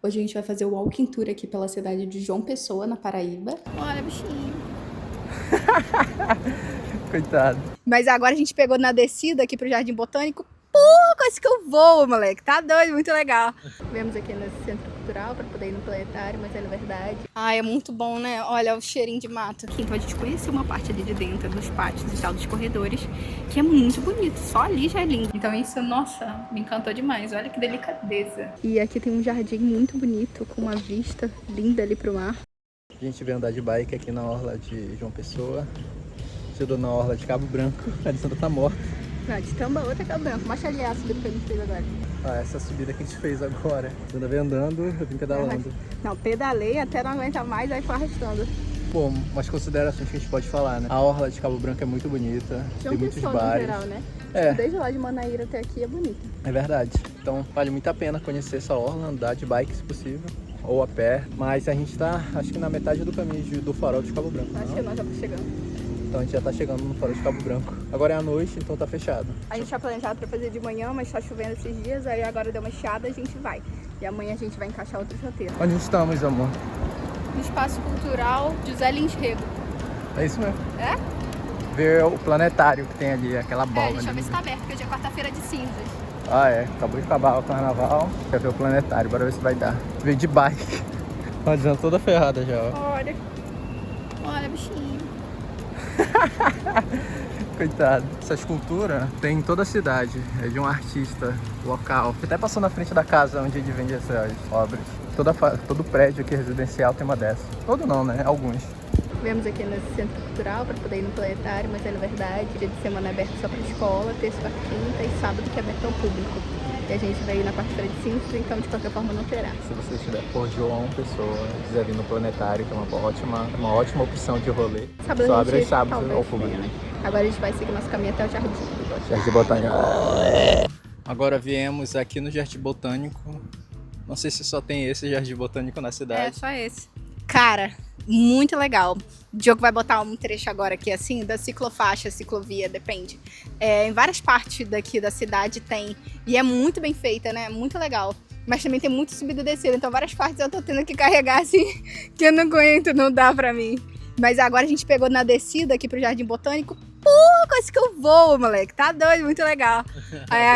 Hoje a gente vai fazer o walking tour aqui pela cidade de João Pessoa, na Paraíba. Olha, bichinho. Coitado. Mas agora a gente pegou na descida aqui pro Jardim Botânico. Porra, quase que eu vou, moleque. Tá doido, muito legal. Viemos aqui nesse centro cultural pra poder ir no planetário, mas é na verdade. Ai, é muito bom, né? Olha o cheirinho de mato. Então a gente conheceu uma parte ali de dentro, dos pátios e tal, dos corredores, que é muito bonito. Só ali já é lindo. Então isso, nossa, me encantou demais. Olha que delicadeza. E aqui tem um jardim muito bonito, com uma vista linda ali pro mar. A gente veio andar de bike aqui na orla de João Pessoa. Chegou na orla de Cabo Branco. A Alessandra tá morta. Não, de Tamba, outra Cabo Branco. Mas ali a subida que a gente fez agora. Ah, essa subida que a gente fez agora. A Alessandra veio andando, eu vim pedalando. Não, pedalei até não aguenta mais, aí foi arrastando. Pô, umas considerações que a gente pode falar, né? A orla de Cabo Branco é muito bonita. Tem muitos bares. No geral, né? É. Desde lá de Manaíra até aqui é bonita. É verdade. Então vale muito a pena conhecer essa orla, andar de bike se possível, ou a pé. Mas a gente tá, acho que na metade do caminho do farol de Cabo Branco. Acho que nós já estamos chegando. Então a gente já tá chegando no farol de Cabo Branco. Agora é a noite, então tá fechado. A gente tinha planejado pra fazer de manhã, mas tá chovendo esses dias, aí agora deu uma chiada, a gente vai. E amanhã a gente vai encaixar outros roteiros. Onde estamos, amor? No Espaço Cultural José Lins Rego. É isso mesmo. É? Ver o planetário que tem ali, aquela bola. Deixa eu ali. ver se tá aberto, porque hoje é quarta-feira de cinzas. Ah, é. Acabou de acabar o carnaval. Quer ver o planetário, bora ver se vai dar. Veio de bike. Tá dizendo toda ferrada já, ó. Olha. Olha, bichinho. Coitado. Essa escultura tem em toda a cidade. É de um artista local. Até passou na frente da casa onde ele vende essas obras. Todo prédio aqui residencial tem uma dessa. Todo não, né? Alguns. Viemos aqui nesse centro cultural para poder ir no planetário, mas é na verdade, dia de semana é aberto só para escola, terça, quarta, quinta e sábado que é aberto ao público. E a gente vai ir na quarta-feira de cinzas, então de qualquer forma não terá. Se você estiver por João Pessoa, quiser vir no planetário, que é uma ótima opção de rolê. Sábado só a abre gente aos sábados talvez ao público. venha, né? Agora a gente vai seguir nosso caminho até o jardim. Jardim Botânico. Agora viemos aqui no Jardim Botânico. Não sei se só tem esse Jardim Botânico na cidade. É, só esse. Cara, muito legal. O Diogo vai botar um trecho agora aqui, assim, da ciclofaixa, ciclovia, depende. Em várias partes daqui da cidade tem. E é muito bem feita, né? Muito legal. Mas também tem muito subida e descida. Então várias partes eu tô tendo que carregar, assim, que eu não aguento, não dá pra mim. Mas agora a gente pegou na descida aqui pro Jardim Botânico. Porra, quase que eu vou, moleque. Tá doido, muito legal. Aí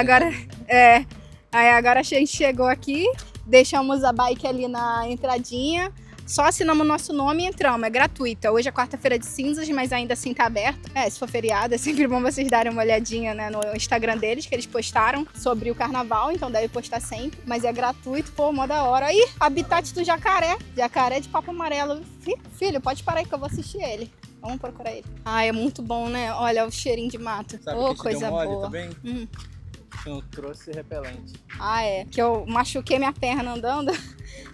agora a gente chegou aqui, deixamos a bike ali na entradinha. Só assinamos o nosso nome e entramos, é gratuita. Hoje é quarta-feira de cinzas, mas ainda assim tá aberto. Se for feriado, é sempre bom vocês darem uma olhadinha, né, no Instagram deles, que eles postaram sobre o carnaval, então deve postar sempre. Mas é gratuito, pô, mó da hora. Aí, habitat do jacaré. Jacaré de papo amarelo. Filho, pode parar aí que eu vou assistir ele. Vamos procurar ele. Ai, é muito bom, né? Olha o cheirinho de mato. Ô, coisa boa. Também? Eu trouxe repelente. Ah, é. Que eu machuquei minha perna andando.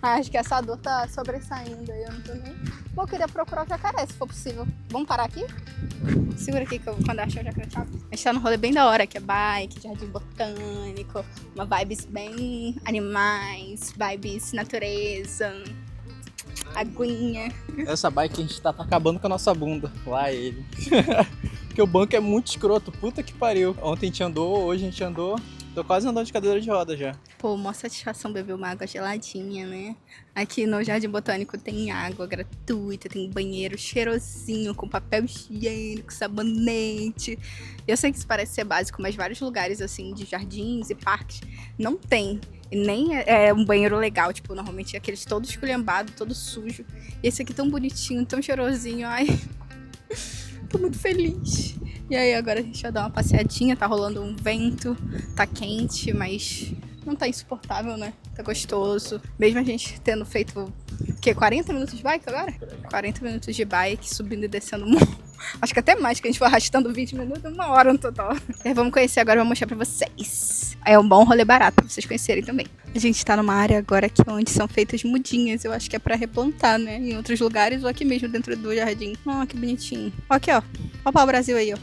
Acho que essa dor tá sobressaindo aí, eu não tô nem... Bom, eu queria procurar o jacaré, se for possível. Vamos parar aqui? Segura aqui que eu, quando eu achar o jacaré, tá? A gente tá num rolê bem da hora, que é bike, jardim botânico, uma vibes bem animais, vibes natureza, aguinha. Essa bike a gente tá acabando com a nossa bunda. Lá ele. Porque o banco é muito escroto, puta que pariu. Ontem a gente andou, hoje a gente andou. Tô quase andando de cadeira de roda já. Pô, mó satisfação beber uma água geladinha, né? Aqui no Jardim Botânico tem água gratuita, tem banheiro cheirosinho, com papel higiênico, sabonete. Eu sei que isso parece ser básico, mas vários lugares, assim, de jardins e parques não tem. E nem é um banheiro legal, tipo, normalmente é aqueles todo esculhambado, todo sujo. E esse aqui tão bonitinho, tão cheirosinho, ai... Tô muito feliz. E aí agora a gente vai dar uma passeadinha, tá rolando um vento, tá quente, mas não tá insuportável, né? Tá gostoso. Mesmo a gente tendo feito, o quê? 40 minutos de bike agora? 40 minutos de bike, subindo e descendo. Acho que até mais, que a gente foi arrastando 20 minutos, 1 hora no total. Vamos conhecer agora, vou mostrar pra vocês. É um bom rolê barato pra vocês conhecerem também. A gente tá numa área agora aqui onde são feitas mudinhas. Eu acho que é pra replantar, né? Em outros lugares ou aqui mesmo dentro do jardim. Ó, que bonitinho. Ó, aqui, ó. Ó o pau-brasil aí, ó.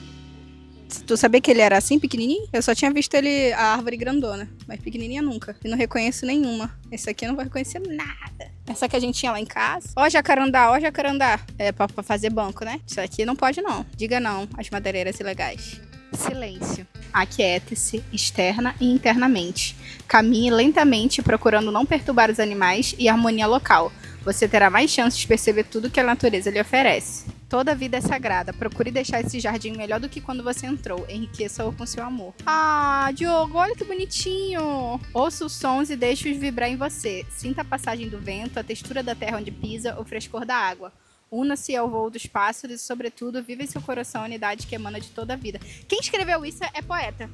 Tu sabia que ele era assim, pequenininho? Eu só tinha visto ele, a árvore grandona, mas pequenininha nunca. E não reconheço nenhuma. Esse aqui eu não vou reconhecer nada. Essa que a gente tinha lá em casa. Ó jacarandá, ó jacarandá. É pra fazer banco, né? Isso aqui não pode não. Diga não às madeireiras ilegais. Silêncio. Aquiete-se externa e internamente. Caminhe lentamente, procurando não perturbar os animais e a harmonia local. Você terá mais chances de perceber tudo que a natureza lhe oferece. Toda vida é sagrada. Procure deixar esse jardim melhor do que quando você entrou. Enriqueça-o com seu amor. Ah, Diogo, olha que bonitinho! Ouça os sons e deixe-os vibrar em você. Sinta a passagem do vento, a textura da terra onde pisa, o frescor da água. Una-se ao voo dos pássaros e, sobretudo, viva em seu coração a unidade que emana de toda a vida. Quem escreveu isso é poeta.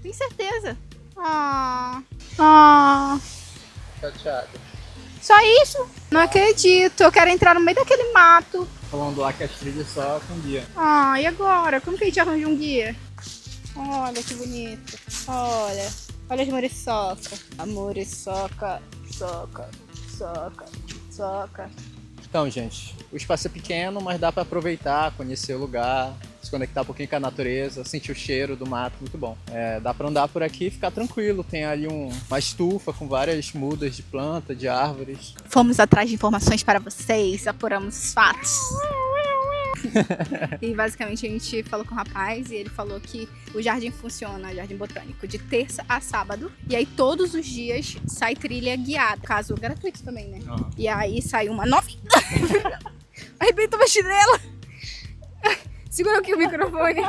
Tenho certeza. Chateado. Só isso? Não acredito. Eu quero entrar no meio daquele mato. Falando lá que as trilhas só com guia. E agora? Como que a gente arranja um guia? Olha que bonito. Olha as muriçoca. A muriçoca, soca. Então, gente, o espaço é pequeno, mas dá para aproveitar, conhecer o lugar, se conectar um pouquinho com a natureza, sentir o cheiro do mato, muito bom. Dá para andar por aqui e ficar tranquilo. Tem ali uma estufa com várias mudas de planta, de árvores. Fomos atrás de informações para vocês, apuramos os fatos. E basicamente a gente falou com o rapaz e ele falou que o jardim funciona, o jardim botânico, de terça a sábado. E aí todos os dias sai trilha guiada, caso gratuito também, né? E aí sai uma 9. Arrebentou uma chinela. Segura aqui o microfone.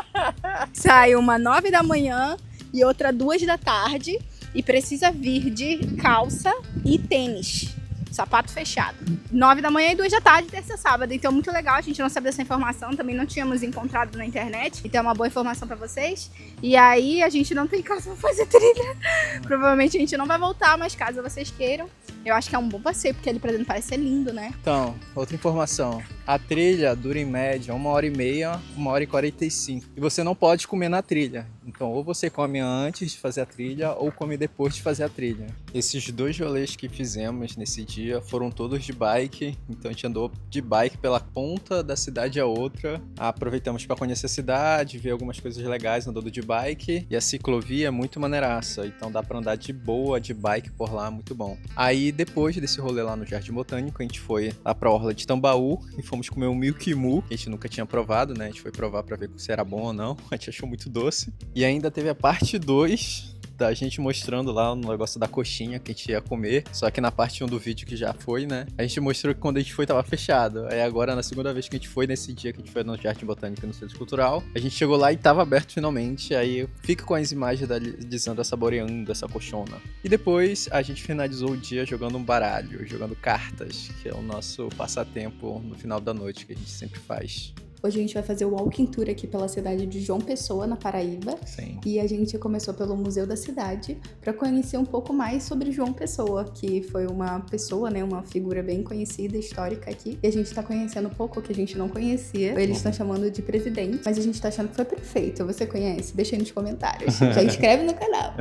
Sai uma 9 da manhã e outra 2 da tarde. E precisa vir de calça e tênis. Sapato fechado. 9 da manhã e 2 da tarde, terça e sábado. Então, muito legal. A gente não sabia dessa informação. Também não tínhamos encontrado na internet. Então, é uma boa informação pra vocês. E aí, a gente não tem casa pra fazer trilha. Provavelmente a gente não vai voltar, mas caso vocês queiram, eu acho que é um bom passeio, porque ali pra dentro parece ser lindo, né? Então, outra informação. A trilha dura em média 1h30, 1h45. E você não pode comer na trilha. Então, ou você come antes de fazer a trilha, ou come depois de fazer a trilha. Esses 2 rolês que fizemos nesse dia foram todos de bike. Então, a gente andou de bike pela ponta da cidade a outra. Aproveitamos para conhecer a cidade, ver algumas coisas legais andando de bike. E a ciclovia é muito maneiraça. Então, dá para andar de boa, de bike por lá, muito bom. Aí, depois desse rolê lá no Jardim Botânico, a gente foi lá pra Orla de Tambaú e fomos comer um Milk Moo, que a gente nunca tinha provado, né? A gente foi provar pra ver se era bom ou não. A gente achou muito doce. E ainda teve a parte 2 da gente mostrando lá o negócio da coxinha que a gente ia comer. Só que na parte 1 do vídeo que já foi, né? A gente mostrou que quando a gente foi tava fechado. Aí agora, na segunda vez que a gente foi, nesse dia que a gente foi no Jardim Botânico no Centro Cultural, a gente chegou lá e tava aberto finalmente. Aí fica com as imagens dizendo, saboreando essa coxona. E depois a gente finalizou o dia jogando um baralho, jogando cartas, que é o nosso passatempo no final da noite que a gente sempre faz. Hoje a gente vai fazer o walking tour aqui pela cidade de João Pessoa, na Paraíba. Sim. E a gente começou pelo Museu da Cidade para conhecer um pouco mais sobre João Pessoa, que foi uma pessoa, né, uma figura bem conhecida, histórica aqui. E a gente tá conhecendo um pouco que a gente não conhecia. Eles estão chamando de presidente, mas a gente tá achando que foi prefeito. Você conhece? Deixa aí nos comentários. Já inscreve no canal.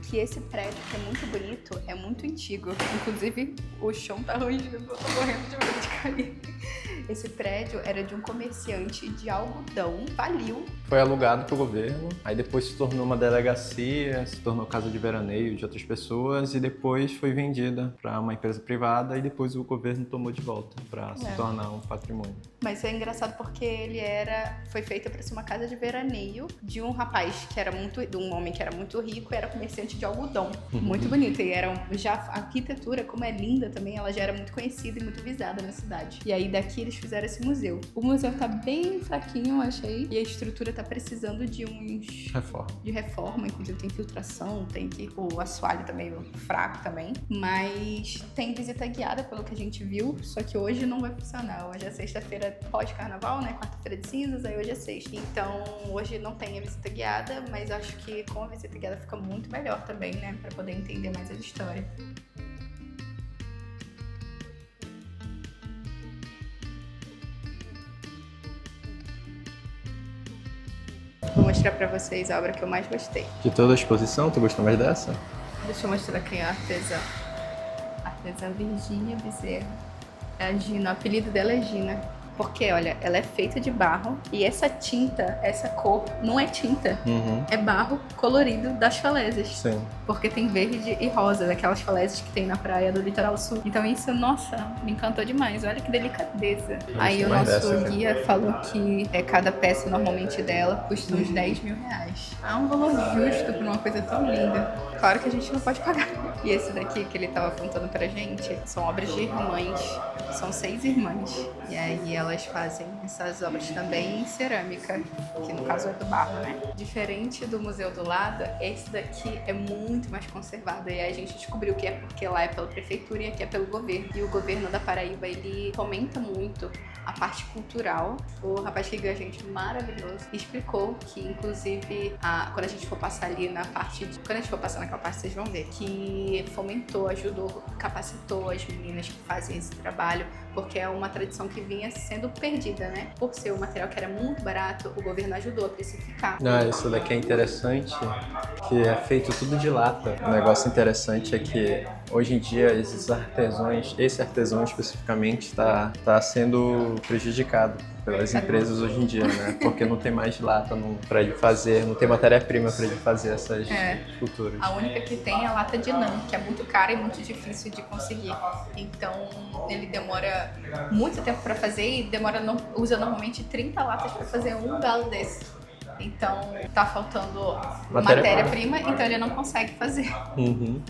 Que esse prédio, que é muito bonito, é muito antigo. Inclusive, o chão tá rangido, eu tô morrendo de medo de cair. Esse prédio era de um comerciante de algodão, faliu. Foi alugado pelo governo, aí depois se tornou uma delegacia, se tornou casa de veraneio de outras pessoas e depois foi vendida para uma empresa privada e depois o governo tomou de volta para se tornar um patrimônio. Mas é engraçado porque foi feita para ser uma casa de veraneio de um rapaz que era de um homem que era muito rico e era comerciante de algodão. Muito bonito. E já a arquitetura, como é linda também, ela já era muito conhecida e muito visada na cidade. E aí daqui eles fizeram esse museu. O museu tá bem fraquinho, eu achei. E a estrutura tá precisando de reforma. Inclusive tem filtração, o assoalho tá meio fraco também. Mas tem visita guiada, pelo que a gente viu. Só que hoje não vai funcionar. Hoje é sexta-feira pós-carnaval, né? Quarta-feira de cinzas, aí hoje é sexta. Então, hoje não tem a visita guiada, mas acho que com a visita guiada fica muito melhor também, né? Pra poder entender mais a história. Vou mostrar pra vocês a obra que eu mais gostei. De toda a exposição, tu gostou mais dessa? Deixa eu mostrar quem é a artesã. A artesã Virgínia Bezerra. É a Gina, o apelido dela é Gina. Porque, olha, ela é feita de barro e essa tinta, essa cor, não é tinta. É barro colorido das falésias. Sim. Porque tem verde e rosa, daquelas falésias que tem na praia do litoral sul. Então isso, nossa, me encantou demais. Olha que delicadeza. Aí o nosso guia falou que cada peça normalmente dela custa uns 10 mil reais. É um valor justo por uma coisa tão linda. Claro que a gente não pode pagar. E esse daqui que ele tava contando pra gente são obras de irmãs. São 6 irmãs. E aí elas fazem essas obras também em cerâmica, que no caso é do barro, né? Diferente do museu do lado, esse daqui é muito mais conservado. E aí a gente descobriu que é porque lá é pela prefeitura e aqui é pelo governo. E o governo da Paraíba, ele fomenta muito a parte cultural. O rapaz que guiou a gente, maravilhoso, explicou que, inclusive, quando a gente for passar ali na parte quando a gente for passar naquela parte, vocês vão ver que fomentou, ajudou, capacitou as meninas que fazem esse trabalho, porque é uma tradição que vinha sendo perdida, né? Por ser um material que era muito barato, o governo ajudou a precificar. Isso daqui é interessante, que é feito tudo de lata. O negócio interessante é que hoje em dia esse artesão especificamente está sendo prejudicado pelas empresas hoje em dia, né? Porque não tem mais lata para ele fazer, não tem matéria-prima para ele fazer essas esculturas. A única que tem é a lata de lã, que é muito cara e muito difícil de conseguir. Então ele demora muito tempo para fazer e usa normalmente 30 latas para fazer um galo desse. Então tá faltando matéria-prima, então ele não consegue fazer.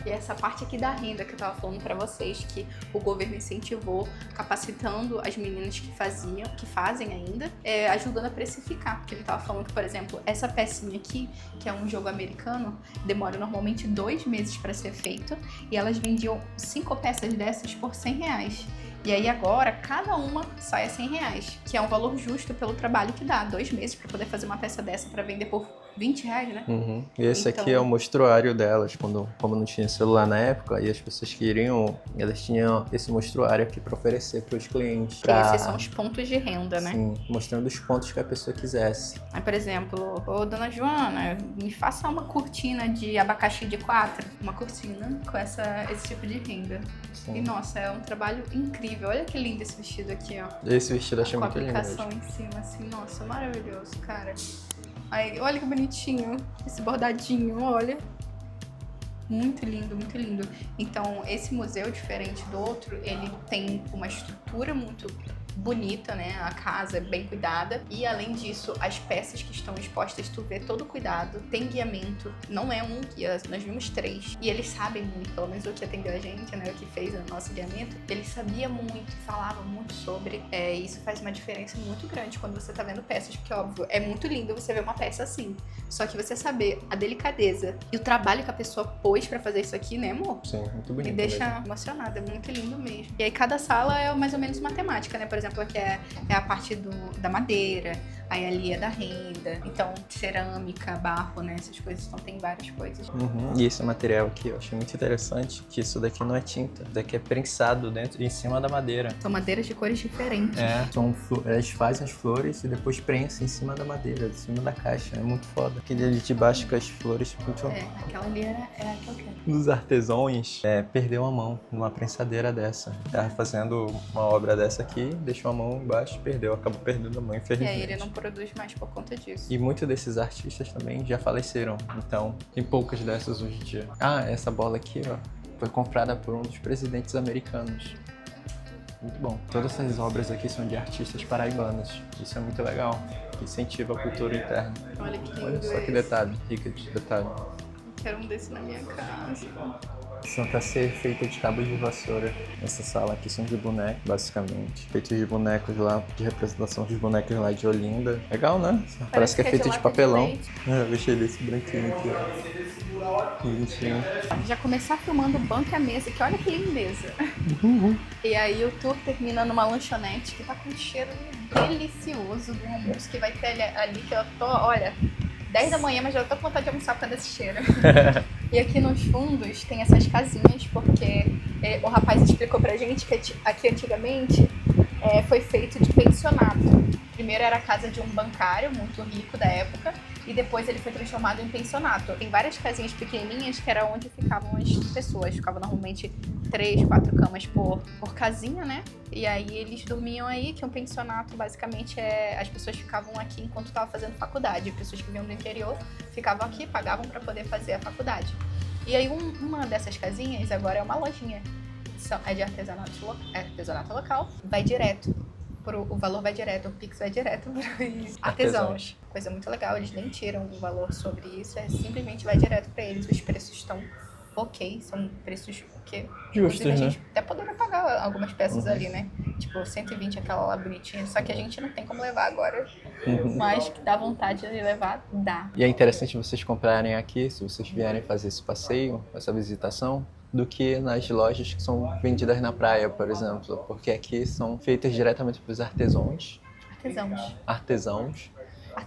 E essa parte aqui da renda que eu tava falando pra vocês, que o governo incentivou, capacitando as meninas que fazem ainda, ajudando a precificar. Porque ele tava falando que, por exemplo, essa pecinha aqui, que é um jogo americano, demora normalmente 2 meses pra ser feito, e elas vendiam 5 peças dessas por 100 reais. E aí agora, cada uma sai a 100 reais, que é um valor justo pelo trabalho que dá. 2 meses para poder fazer uma peça dessa para vender por 20 reais, né? E esse aqui é o mostruário delas, como não tinha celular na época, e as pessoas queriam, elas tinham esse mostruário aqui para oferecer para os clientes. Esses são os pontos de renda, né? Sim, mostrando os pontos que a pessoa quisesse. Aí, por exemplo, dona Joana, me faça uma cortina de abacaxi de 4. Uma cortina com esse tipo de renda. Sim. E nossa, é um trabalho incrível. Olha que lindo esse vestido aqui, ó. Esse vestido eu achei muito lindo. Com a aplicação em cima, assim, nossa, maravilhoso, cara. Aí, olha que bonitinho, esse bordadinho, olha. Muito lindo, muito lindo. Então, esse museu, diferente do outro, ele tem uma estrutura muito bonita, né? A casa é bem cuidada. E, além disso, as peças que estão expostas, tu vê todo o cuidado. Tem guiamento. Não é um guia, nós vimos 3. E eles sabem muito, pelo menos o que atendeu a gente, né? O que fez o nosso guiamento. Ele sabia muito, falava muito sobre. Isso faz uma diferença muito grande quando você tá vendo peças. Porque, óbvio, é muito lindo você ver uma peça assim. Só que você saber a delicadeza e o trabalho que a pessoa pôs pra fazer isso aqui, né, amor? Sim, muito bonito. Me deixa emocionada, é muito lindo mesmo. E aí cada sala é mais ou menos uma temática, né? Por exemplo, aqui é a parte da madeira, aí ali é da renda, então cerâmica, barro, né? Essas coisas, então tem várias coisas. E esse material aqui eu achei muito interessante, que isso daqui não é tinta, isso daqui é prensado em cima da madeira. São madeiras de cores diferentes. Elas fazem as flores e depois prensam em cima da madeira, em cima da caixa, é muito foda. Aquele ali de baixo com as flores, muito... aquela ali é a que eu quero. Os artesãos perdeu a mão numa prensadeira dessa. Tava fazendo uma obra dessa aqui, deixou a mão embaixo, acabou perdendo a mão, infelizmente. E aí ele não produz mais por conta disso. E muitos desses artistas também já faleceram, então tem poucas dessas hoje em dia. Essa bola aqui, ó, foi comprada por um dos presidentes americanos. Muito bom. Todas essas obras aqui são de artistas paraibanos. Isso é muito legal. Incentiva a cultura interna. Olha que lindo. Olha só que detalhe, rica de detalhe. Quero um desse na minha casa. Santa Sé feita de tábuas de vassoura. Essa sala aqui são de bonecos, basicamente. Feitos de bonecos lá, de representação dos bonecos lá de Olinda. Legal, né? Parece que é feito de papelão. Eu gostei desse branquinho aqui, ó. Bonitinho. Já começar filmando o banco e a mesa, que olha que lindeza. E aí o tour termina numa lanchonete que tá com um cheiro delicioso do almoço que vai ter ali que eu tô, olha... 10 da manhã, mas já tô com vontade de almoçar por causa desse cheiro. E aqui nos fundos tem essas casinhas, porque o rapaz explicou pra gente que aqui antigamente foi feito de pensionato. Primeiro era a casa de um bancário muito rico da época, e depois ele foi transformado em pensionato. Tem várias casinhas pequenininhas que era onde ficavam as pessoas. Ficava normalmente 3, 4 camas por casinha, né? E aí eles dormiam aí, que um pensionato basicamente as pessoas ficavam aqui enquanto estavam fazendo faculdade. Pessoas que vinham do interior ficavam aqui, pagavam para poder fazer a faculdade. E aí uma dessas casinhas agora é uma lojinha. É de artesanato local, vai direto. O valor vai direto, o Pix vai direto para os artesãos. Coisa muito legal, eles nem tiram o valor sobre isso, simplesmente vai direto para eles. Os preços estão ok, são preços que justos, a né? gente até poderia pagar algumas peças ali, né? Tipo, 120 aquela lá bonitinha, só que a gente não tem como levar agora. Mas que dá vontade de levar, dá. E é interessante vocês comprarem aqui, se vocês vierem fazer esse passeio, essa visitação, do que nas lojas que são vendidas na praia, por exemplo. Porque aqui são feitas diretamente pelos artesãos. Artesãos? A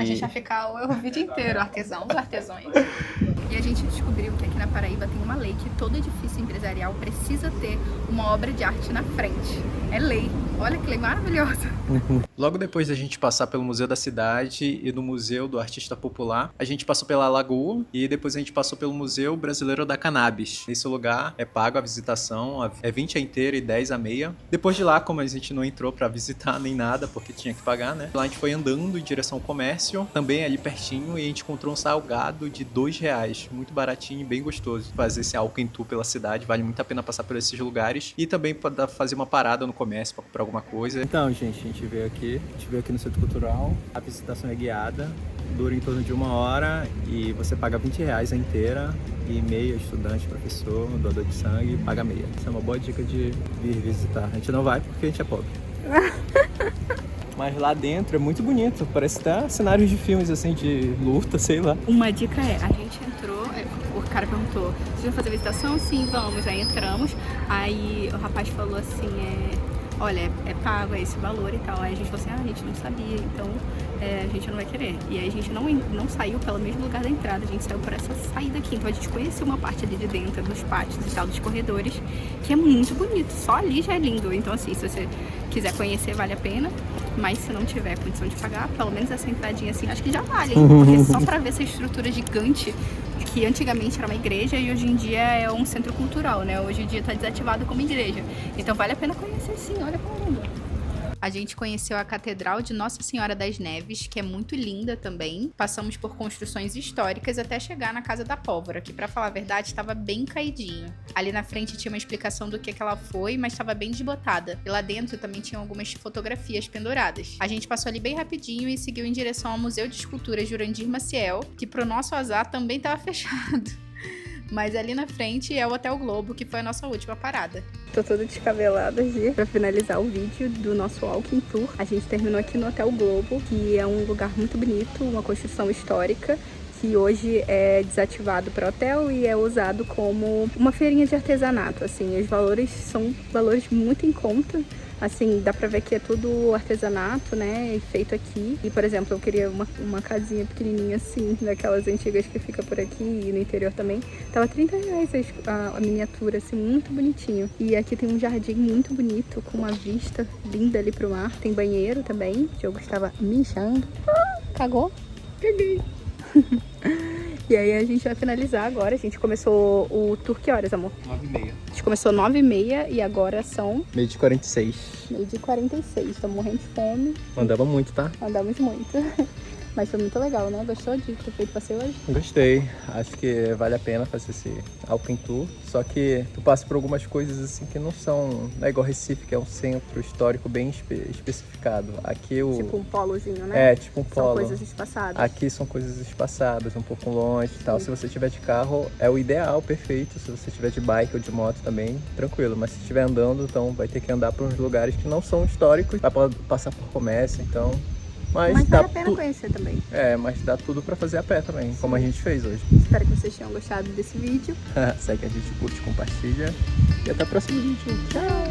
gente vai ficar o vídeo inteiro, artesãos. E a gente descobriu que aqui na Paraíba tem uma lei que todo edifício empresarial precisa ter uma obra de arte na frente. É lei. Olha que lei maravilhosa. Logo depois da gente passar pelo Museu da Cidade e do Museu do Artista Popular, a gente passou pela Lagoa e depois a gente passou pelo Museu Brasileiro da Cannabis. Nesse lugar é pago a visitação, é 20 a inteira e 10 a meia. Depois de lá, como a gente não entrou pra visitar nem nada, porque tinha que pagar, né? Lá a gente foi andando em direção ao comércio, também ali pertinho, e a gente encontrou um salgado de R$2, muito baratinho e bem gostoso. Fazer esse walking tour pela cidade, vale muito a pena passar por esses lugares e também para fazer uma parada no comércio para comprar alguma coisa. Então, gente, a gente veio aqui no Centro Cultural, a visitação é guiada, dura em torno de 1 hora e você paga R$20 a inteira e meia, estudante, professor, doador de sangue, paga meia. Essa é uma boa dica de vir visitar. A gente não vai porque a gente é pobre. Mas lá dentro é muito bonito, parece até cenários de filmes assim, de luta, sei lá. Uma dica a gente entrou, o cara perguntou, vocês vão fazer visitação? Sim, vamos. Aí entramos, aí o rapaz falou assim, olha, é pago, é esse valor e tal. Aí a gente falou assim, a gente não sabia, então a gente não vai querer. E aí a gente não saiu pelo mesmo lugar da entrada, a gente saiu por essa saída aqui. Então a gente conheceu uma parte ali de dentro, dos pátios e tal, dos corredores, que é muito bonito, só ali já é lindo. Então assim, se você quiser conhecer, vale a pena. Mas se não tiver condição de pagar, pelo menos essa entradinha assim, acho que já vale, hein? Porque só pra ver essa estrutura gigante, que antigamente era uma igreja e hoje em dia é um centro cultural, né? Hoje em dia tá desativado como igreja. Então vale a pena conhecer sim, olha como lindo. A gente conheceu a Catedral de Nossa Senhora das Neves, que é muito linda também. Passamos por construções históricas até chegar na Casa da Pólvora, que pra falar a verdade estava bem caidinho. Ali na frente tinha uma explicação do que ela foi, mas estava bem desbotada. E lá dentro também tinha algumas fotografias penduradas. A gente passou ali bem rapidinho e seguiu em direção ao Museu de Escultura Jurandir Maciel, que pro nosso azar também estava fechado. Mas ali na frente é o Hotel Globo, que foi a nossa última parada. Tô toda descabelada aqui pra finalizar o vídeo do nosso walking tour. A gente terminou aqui no Hotel Globo, que é um lugar muito bonito, uma construção histórica, que hoje é desativado para hotel e é usado como uma feirinha de artesanato. Assim, os valores são valores muito em conta. Assim, dá pra ver que é tudo artesanato, né, feito aqui. E, por exemplo, eu queria uma casinha pequenininha assim, daquelas antigas que fica por aqui e no interior também. Tava R$30 a miniatura, assim, muito bonitinho. E aqui tem um jardim muito bonito, com uma vista linda ali pro mar. Tem banheiro também, o Diogo estava mijando. Cagou? Caguei. E aí a gente vai finalizar agora. A gente começou o tour que horas, amor? 9h30. A gente começou 9h30 e agora são... 12h46. 12h46. Estamos morrendo de fome. Andava muito, tá? Andamos muito. Mas foi muito legal, né? Gostou de ter feito passeio hoje? Gostei. Acho que vale a pena fazer esse walking tour. Só que tu passa por algumas coisas assim que não é igual Recife, que é um centro histórico bem especificado. Aqui Tipo um polozinho, né? É, tipo um polo. São coisas espaçadas. Aqui são coisas espaçadas, um pouco longe e tal. Se você tiver de carro, é o ideal, perfeito. Se você tiver de bike ou de moto também, tranquilo. Mas se estiver andando, então vai ter que andar por uns lugares que não são históricos. Vai passar por comércio, então... Mas vale a pena conhecer também. É, mas dá tudo pra fazer a pé também, como a gente fez hoje. Espero que vocês tenham gostado desse vídeo. Segue a gente, curte, compartilha. E até o próximo vídeo. Tchau!